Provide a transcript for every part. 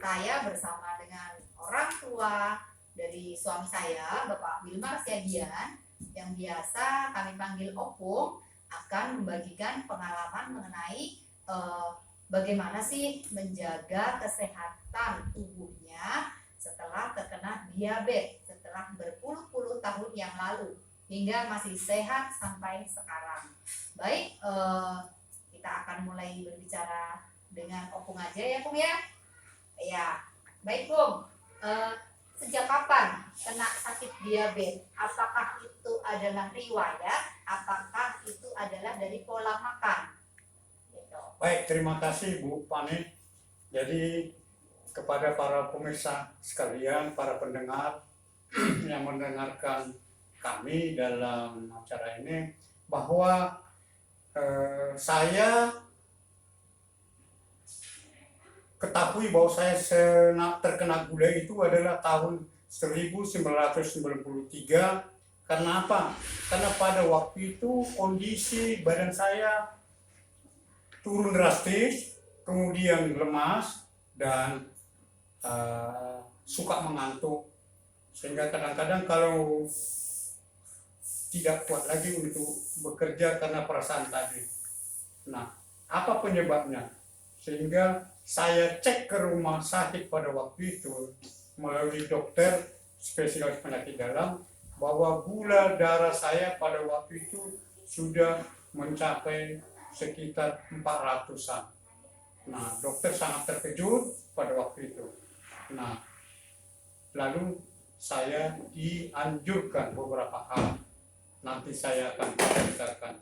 saya bersama dengan orang tua dari suami saya, Bapak Wilmar Siagian, yang biasa kami panggil Opung, akan membagikan pengalaman mengenai bagaimana sih menjaga kesehatan tubuhnya setelah terkena diabetes, setelah berpuluh-puluh tahun yang lalu hingga masih sehat sampai sekarang. Baik, kita akan mulai berbicara dengan Opung aja ya, Pung ya. Ya, baik Bung. Sejak kapan kena sakit diabetes? Apakah itu adalah riwayat? Apakah itu adalah dari pola makan? Gitu. Baik, terima kasih Bu Pani. Jadi kepada para pemirsa sekalian, para pendengar yang mendengarkan kami dalam acara ini, bahwa saya ketahui bahwa saya terkena gula itu adalah tahun 1993. Karena apa? Karena pada waktu itu kondisi badan saya turun drastis, kemudian lemas dan suka mengantuk, sehingga kadang-kadang kalau tidak kuat lagi untuk bekerja karena perasaan tadi. Nah, apa penyebabnya? Sehingga saya cek ke rumah sakit pada waktu itu melalui dokter spesialis penyakit dalam, bahwa gula darah saya pada waktu itu sudah mencapai sekitar 400-an. Nah, dokter sangat terkejut pada waktu itu. Nah, lalu saya dianjurkan beberapa hal. Nanti saya akan ceritakan.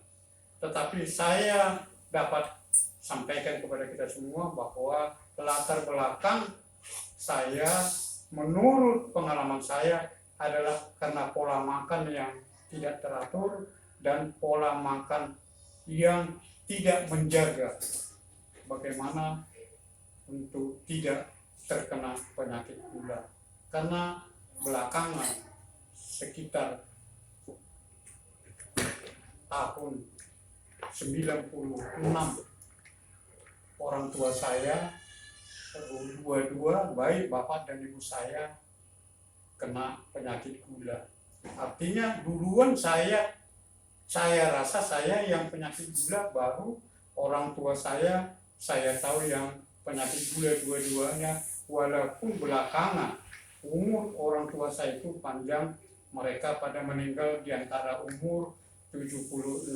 Tetapi saya dapat sampaikan kepada kita semua bahwa latar belakang saya menurut pengalaman saya adalah karena pola makan yang tidak teratur dan pola makan yang tidak menjaga bagaimana untuk tidak terkena penyakit gula. Karena belakangan sekitar tahun 96 orang tua saya dua-dua, baik bapak dan ibu saya, kena penyakit gula. Artinya duluan saya rasa saya yang penyakit gula, baru orang tua saya tahu yang penyakit gula dua-duanya. Walaupun belakangan umur orang tua saya itu panjang, mereka pada meninggal di antara umur 76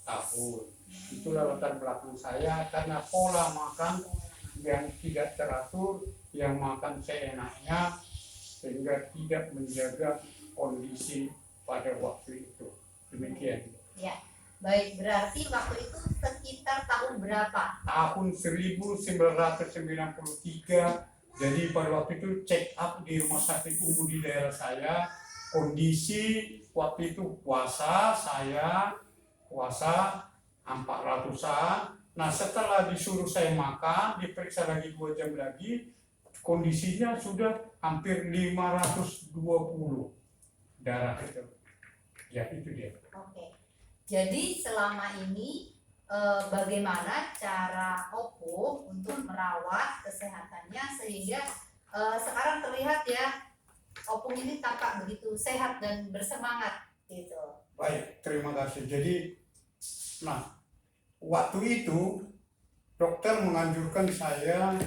tahun. Itulah latar belakang saya, karena pola makan yang tidak teratur, yang makan seenaknya, sehingga tidak menjaga kondisi pada waktu itu. Demikian. Ya, baik, berarti waktu itu sekitar tahun berapa? Tahun 1993. Jadi pada waktu itu check up di rumah sakit umum di daerah saya. Kondisi waktu itu puasa 400-an. Nah, setelah disuruh saya makan, diperiksa lagi 2 jam lagi, kondisinya sudah hampir 520 darah itu. Ya, itu dia. Oke. Jadi selama ini bagaimana cara Opung untuk merawat kesehatannya sehingga sekarang terlihat ya Opung ini tampak begitu sehat dan bersemangat gitu. Baik, terima kasih. Jadi, nah, waktu itu dokter menganjurkan saya,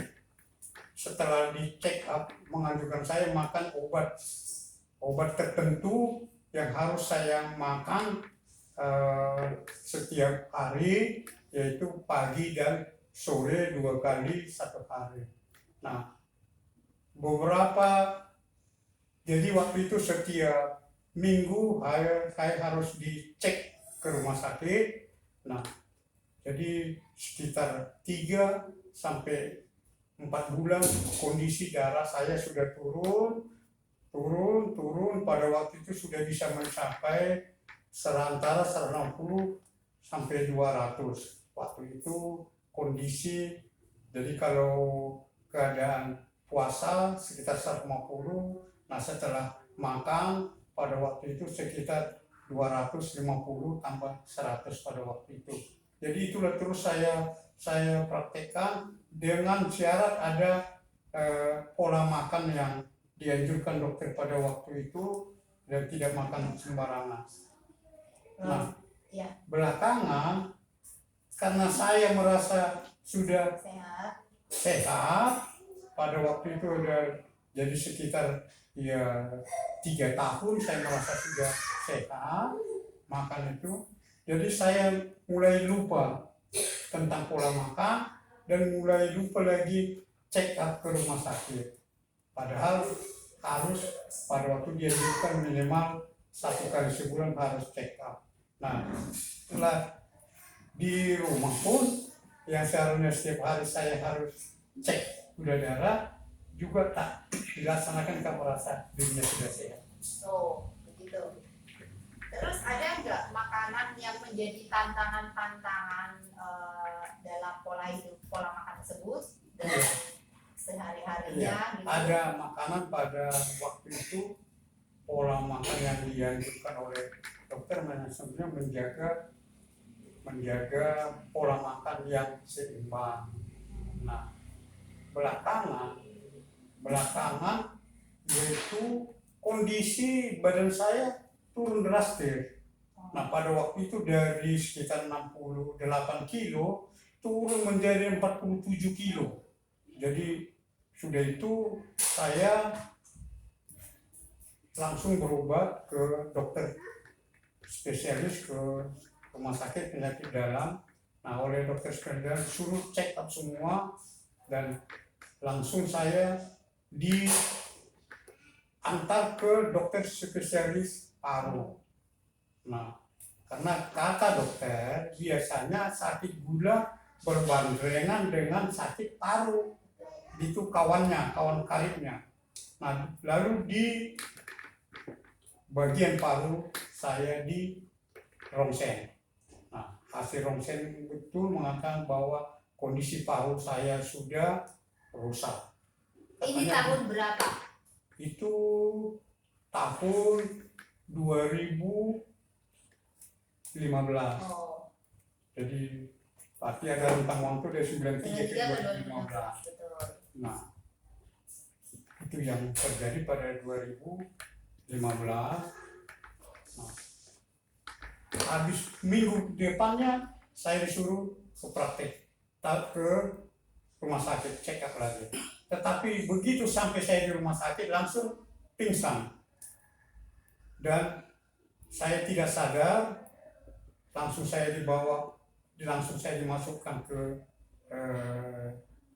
setelah di check up, menganjurkan saya makan obat tertentu yang harus saya makan setiap hari, yaitu pagi dan sore 2 kali 1 hari. Nah, jadi waktu itu setiap minggu saya harus dicek ke rumah sakit. Nah, jadi sekitar 3 sampai 4 bulan kondisi darah saya sudah turun. Pada waktu itu sudah bisa mencapai antara 160 sampai 200. Waktu itu kondisi, jadi kalau keadaan puasa sekitar 150, nah setelah makan pada waktu itu sekitar 250 tambah 100 pada waktu itu. Jadi itulah terus saya praktekkan dengan syarat ada pola makan yang dianjurkan dokter pada waktu itu dan tidak makan sembarangan. Nah, Ya, belakangan karena saya merasa sudah sehat pada waktu itu udah jadi sekitar ya 3 tahun saya merasa sudah sehat makan itu, jadi saya mulai lupa tentang pola makan dan mulai lupa lagi check up ke rumah sakit, padahal harus pada waktu dianjurkan minimal 1 kali sebulan harus check up. Nah, setelah di rumah pun yang seharusnya setiap hari saya harus cek gula darah juga tak dilaksanakan karena merasa dirinya sudah sehat. Oh, begitu. Terus ada nggak makanan yang menjadi tantangan-tantangan dalam pola hidup, pola makan tersebut dan sehari-harinya? Ya, gitu? ada makanan pada waktu itu pola makan yang dianjurkan oleh dokter sebenarnya menjaga pola makan yang seimbang. Nah, belakangan yaitu kondisi badan saya turun drastis. Nah, pada waktu itu dari sekitar 68 kilo turun menjadi 47 kilo. Jadi sudah itu saya langsung berobat ke dokter spesialis ke rumah sakit penyakit dalam. Nah, oleh dokter spesialis suruh check up semua dan langsung saya diantar ke dokter spesialis paru. Nah, karena kata dokter biasanya sakit gula berbarengan dengan sakit paru, itu kawan karibnya. Nah, lalu di bagian paru saya di rongsen. Nah, hasil rongsen betul mengatakan bahwa kondisi paru saya sudah rusak. Ini tahun berapa? Itu tahun 2015. Oh. Jadi pasti ada rentang waktu dari 93 ke 2015. Betul. Nah, itu yang terjadi pada 2015. Nah, habis minggu depannya saya disuruh ke praktek ke rumah sakit check up lagi. Tetapi begitu sampai saya di rumah sakit langsung pingsan dan saya tidak sadar, langsung saya dimasukkan ke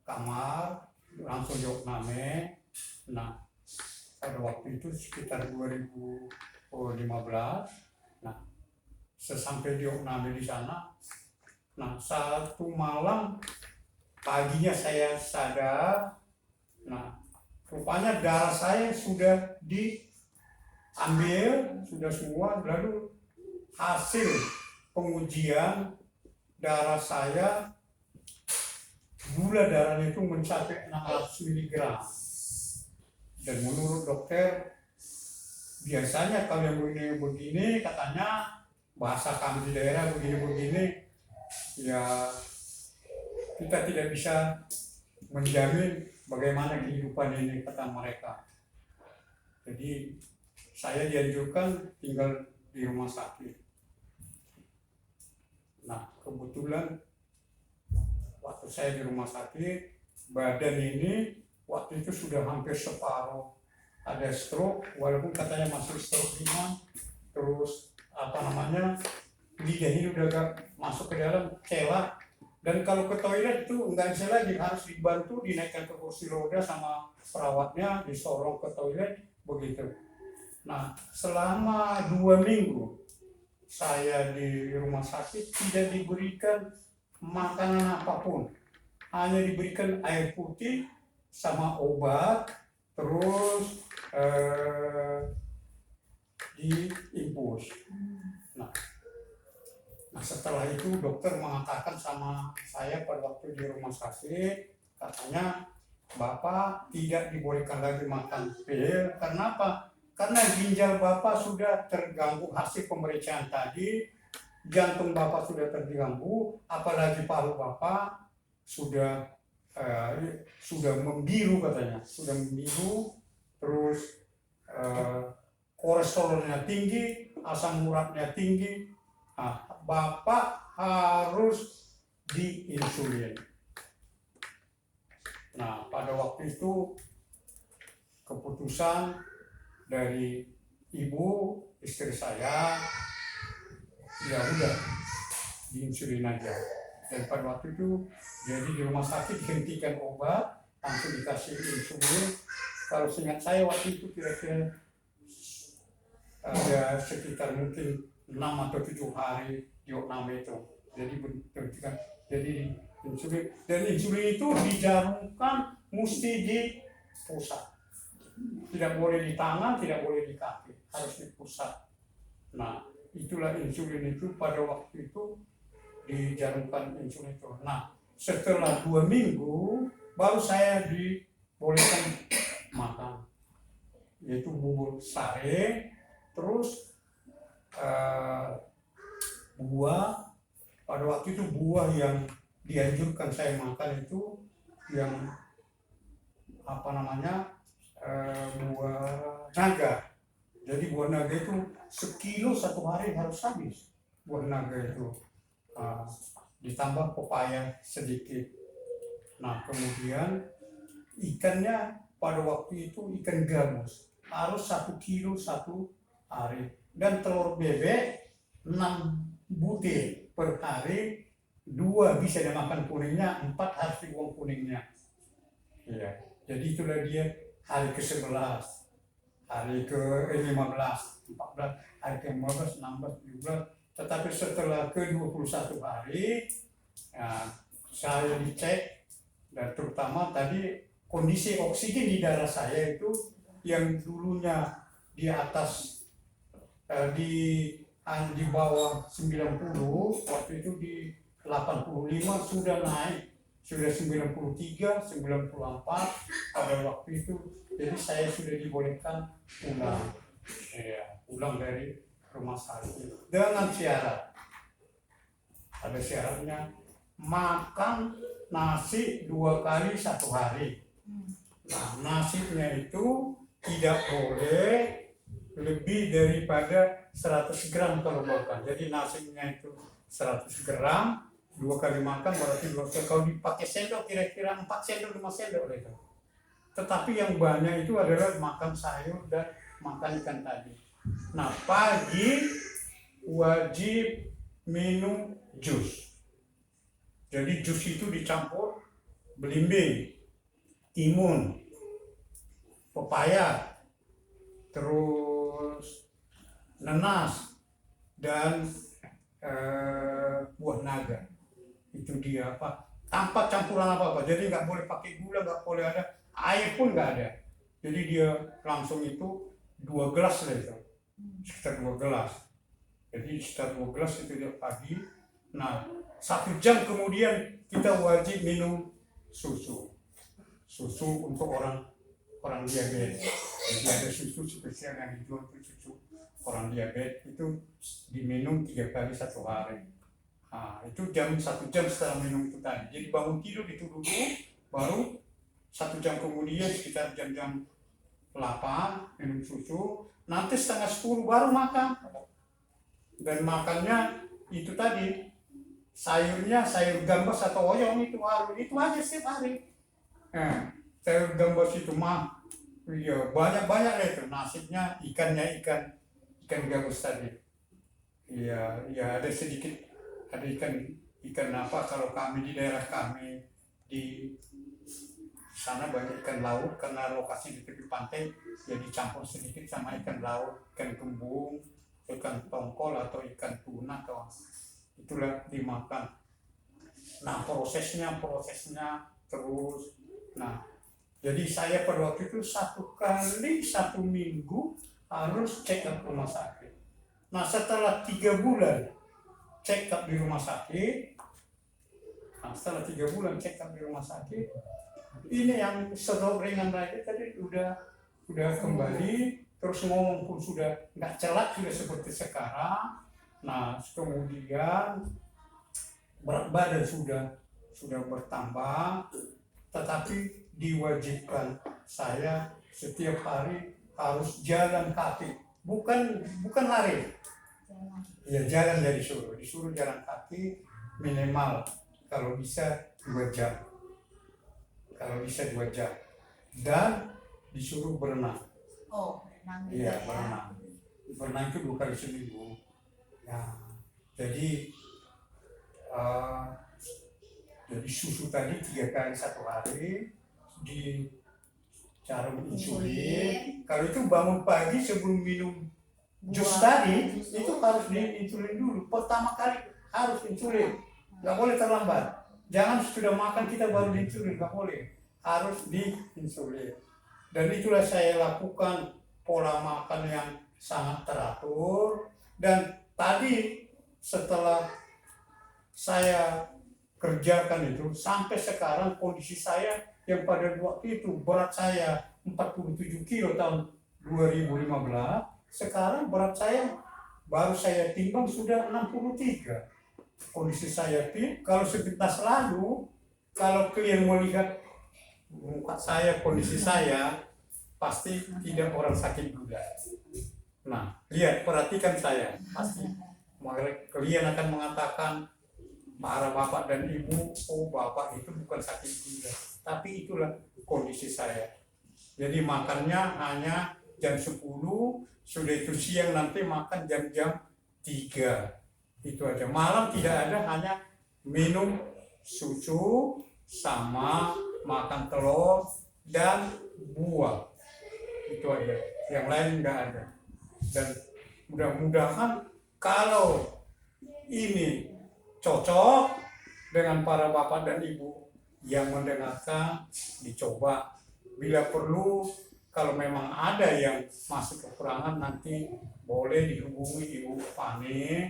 kamar, langsung diopname. Nah, pada waktu itu sekitar 2015. Nah, sesampai diopname di sana, nah satu malam paginya saya sadar. Nah, rupanya darah saya sudah diambil, sudah semua. Lalu hasil pengujian darah saya, gula darahnya itu mencapai 600 mg. Dan menurut dokter, biasanya kalau yang begini katanya, bahasa kami di daerah begini-begini, ya kita tidak bisa menjamin bagaimana kehidupan ini, kata mereka. Jadi saya dianjurkan tinggal di rumah sakit. Nah, kebetulan waktu saya di rumah sakit, badan ini waktu itu sudah hampir separuh. Ada stroke, walaupun katanya masih stroke ringan. Terus lidah ini udah gak masuk ke dalam, celak. Dan kalau ke toilet itu nggak bisa lagi, harus dibantu dinaikkan ke kursi roda sama perawatnya, disorong ke toilet, begitu. Nah, selama 2 minggu saya di rumah sakit tidak diberikan makanan apapun, hanya diberikan air putih sama obat, terus diinfus. Nah, setelah itu dokter mengatakan sama saya pada waktu di rumah sakit, katanya Bapak tidak dibolehkan lagi makan pil. Karena apa? Karena ginjal Bapak sudah terganggu hasil pemeriksaan tadi, jantung Bapak sudah terganggu, apalagi paru Bapak sudah sudah membiru katanya, sudah membiru, terus kolesterolnya tinggi, asam uratnya tinggi. Nah, Bapak harus diinsulin. Nah, pada waktu itu keputusan dari ibu istri saya, ya udah diinsulin aja. Dan pada waktu itu jadi di rumah sakit dihentikan obat, langsung dikasih insulin. Kalau seingat saya waktu itu kira-kira ada sekitar mungkin 6 atau 7 hari diopname itu. Jadi dihentikan, jadi insulin. Dan insulin itu dijarumkan mesti di pusat. Tidak boleh di tangan, tidak boleh di kaki, harus di pusat. Nah, itulah insulin itu pada waktu itu dijarumkan insulin itu. Nah, setelah 2 minggu baru saya dibolehkan makan, yaitu bubur sare, terus buah. Pada waktu itu buah yang dianjurkan saya makan itu yang apa namanya, buah naga. Jadi buah naga itu sekilo 1 hari harus habis buah naga itu. Ditambah pepaya sedikit. Nah, kemudian ikannya pada waktu itu ikan gabus harus 1 kilo 1 hari, dan telur bebek 6 butir per hari, 2 bisa dimakan kuningnya, 4 harus dibuang kuningnya. Ya, jadi itulah dia hari ke-11, hari ke-15, 14, hari ke-15, 16, 17. Tetapi setelah ke-21 hari, ya, saya dicek, dan terutama tadi kondisi oksigen di darah saya itu yang dulunya di atas di bawah 90, waktu itu di 85 sudah naik, sudah 93, 94 pada waktu itu. Jadi saya sudah dibolehkan pulang dari rumah sakit dengan syarat, ada syaratnya, makan nasi 2 kali 1 hari. Nah, nasinya itu tidak boleh lebih daripada 100 gram kalau makan. Jadi nasinya itu 100 gram, 2 kali makan berarti 2 kali. Kalau dipakai sendok kira-kira 4 sendok 5 sendok itu. Tetapi yang banyak itu adalah makan sayur dan makan ikan tadi. Nah, pagi wajib minum jus. Jadi jus itu dicampur belimbing, timun, pepaya, terus nanas, dan buah naga. Itu dia apa? Tanpa campuran apa-apa. Jadi nggak boleh pakai gula, nggak boleh ada air pun nggak ada. Jadi dia langsung itu 2 gelas lah itu, sekitar 2 gelas. Jadi sekitar 2 gelas itu dia pagi. Nah, 1 jam kemudian kita wajib minum susu. Susu untuk orang diabetes. Jadi ada susu spesial yang dijual untuk susu orang diabetes, itu diminum 3 kali 1 hari. Nah, itu 1 jam setelah minum itu tadi. Jadi bangun tidur itu dulu, baru 1 jam kemudian sekitar jam 8 minum susu. Nanti setengah 10 baru makan. Dan makannya itu tadi, sayurnya sayur gambas atau oyong itu aja setiap hari. Sayur gambas itu iya banyak itu, nasinya ikannya ikan gabus tadi. Iya ada sedikit, ada ikan apa, kalau kami di daerah kami di sana banyak ikan laut karena lokasi di tepi pantai, jadi campur sedikit sama ikan laut, ikan kembung, ikan tongkol atau ikan tuna, atau itulah dimakan. Nah, prosesnya terus. Nah, jadi saya pada waktu itu 1 kali 1 minggu harus check up rumah sakit. Nah, setelah 3 bulan check up di rumah sakit, ini yang stroke ringan lagi tadi udah kembali, terus ngomong pun sudah nggak celak, sudah seperti sekarang. Nah, kemudian berat badan sudah bertambah. tetapi diwajibkan saya setiap hari harus jalan kaki, bukan lari. Ya jalan disuruh jalan kaki minimal kalau bisa 2 jam, dan disuruh berenang. Oh, berenang juga Iya, ya. berenang itu 2 kali seminggu. Ya, jadi susu tadi 3 kali 1 hari, di jarum insulin. Kalau itu bangun pagi sebelum minum jus tadi itu harus diinsulin dulu. Pertama kali harus insulin, nggak boleh terlambat. Jangan sudah makan kita baru diinsulin, nggak boleh. Harus diinsulin. Dan itulah saya lakukan pola makan yang sangat teratur. Dan tadi setelah saya kerjakan itu sampai sekarang kondisi saya yang pada waktu itu berat saya 47 kilo tahun 2015, sekarang berat saya baru saya timbang sudah 63. Kondisi saya fit. Kalau sepintas lalu, kalau kalian melihat muka saya, kondisi saya, pasti tidak orang sakit gula. Nah, lihat, perhatikan saya, pasti kalian akan mengatakan, para bapak dan ibu, oh bapak itu bukan sakit gula, tapi itulah kondisi saya. Jadi makannya hanya jam 10, sudah itu siang nanti makan jam 3. Itu aja. Malam tidak ada, hanya minum susu sama makan telur dan buah. Itu aja. Yang lain enggak ada. Dan mudah-mudahan kalau ini cocok dengan para bapak dan ibu yang mendengarkan, dicoba. Bila perlu, kalau memang ada yang masih kekurangan, nanti boleh dihubungi Ibu Fani.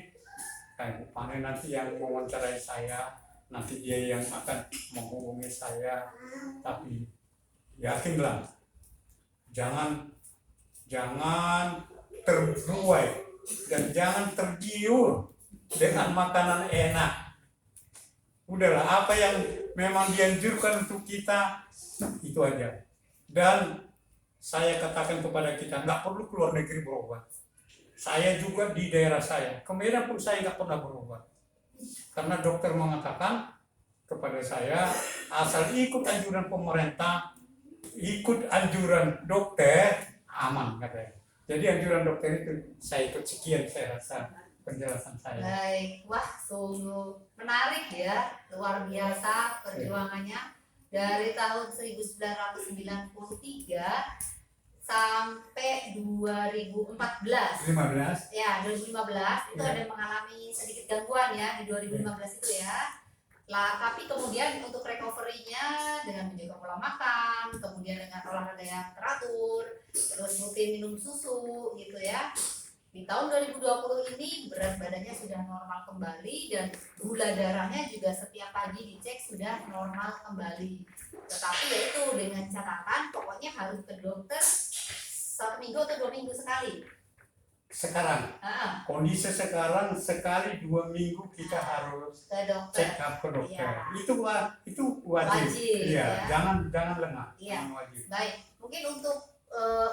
Ibu Fani nanti yang mewawancarai saya, nanti dia yang akan menghubungi saya. Tapi yakinlah, jangan terbuai dan jangan tergiur dengan makanan enak. Udahlah, apa yang memang dianjurkan untuk kita, itu aja. Dan saya katakan kepada kita, nggak perlu keluar negeri berobat. Saya juga di daerah saya, ke Medan pun saya nggak pernah berobat. Karena dokter mengatakan kepada saya, asal ikut anjuran pemerintah, ikut anjuran dokter, aman katanya. Jadi anjuran dokter itu saya ikut. Sekian saya rasa penjelasan saya. Baik, wah sungguh menarik ya, luar biasa perjuangannya dari tahun 1993 sampai 2014. 15. Ya, 2015 itu Ya. ada mengalami sedikit gangguan ya di 2015 itu ya. Lah, tapi kemudian untuk recovery-nya dengan menjaga pola makan, kemudian dengan olahraga yang teratur, terus rutin minum susu gitu ya. Di tahun 2020 ini berat badannya sudah normal kembali dan gula darahnya juga setiap pagi dicek sudah normal kembali. Tetapi yaitu dengan catatan pokoknya harus ke dokter 1 minggu atau 2 minggu sekali. Sekarang kondisi sekarang sekali 2 minggu kita harus ke dokter. check up ke dokter. Ya. Itu wajib. Wajib, Iya, ya. jangan lengah. Iya. Jangan wajib. Baik, mungkin untuk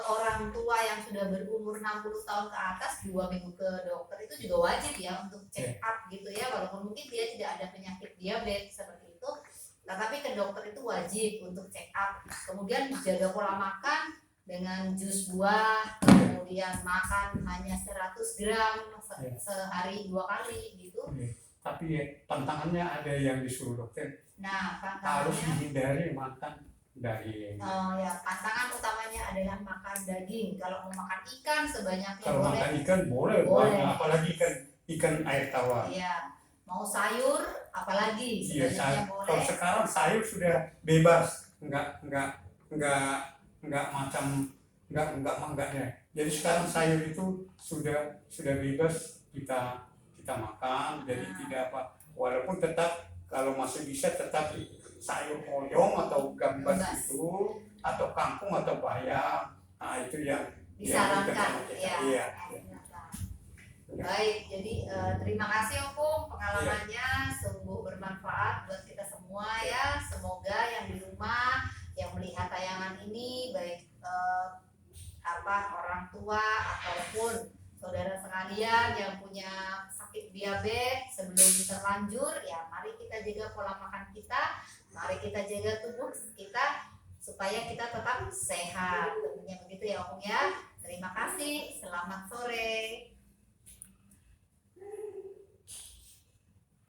orang tua yang sudah berumur 60 tahun ke atas 2 minggu ke dokter itu juga wajib ya untuk check up gitu ya, walaupun mungkin dia tidak ada penyakit diabetes seperti itu, tetapi ke dokter itu wajib untuk check up. Kemudian jaga pola makan dengan jus buah, kemudian makan hanya 100 gram sehari 2 kali gitu. Tapi tantangannya ada yang disuruh dokter. Nah, harus dihindari makan daging. Ya, tantangan utamanya adalah makan daging. Kalau mau makan ikan sebanyaknya kalau boleh. Makan ikan boleh. Apalagi ikan air tawar. Iya. Mau sayur apalagi sebanyaknya boleh. Kalau sekarang sayur sudah bebas, enggak macam enggaknya. Jadi sekarang sayur itu sudah bebas kita makan, jadi tidak apa. Walaupun tetap kalau masih bisa tetap sayur oyong atau gambas itu, atau kangkung atau bayam. Nah, itu yang disarankan ya. Iya. Baik, jadi terima kasih pengalamannya sungguh bermanfaat buat kita semua ya. Semoga yang di rumah ataupun saudara sekalian yang punya sakit diabetes sebelum terlanjur, ya mari kita jaga pola makan kita, mari kita jaga tubuh kita supaya kita tetap sehat. Tentunya begitu ya Om ya. Terima kasih, selamat sore.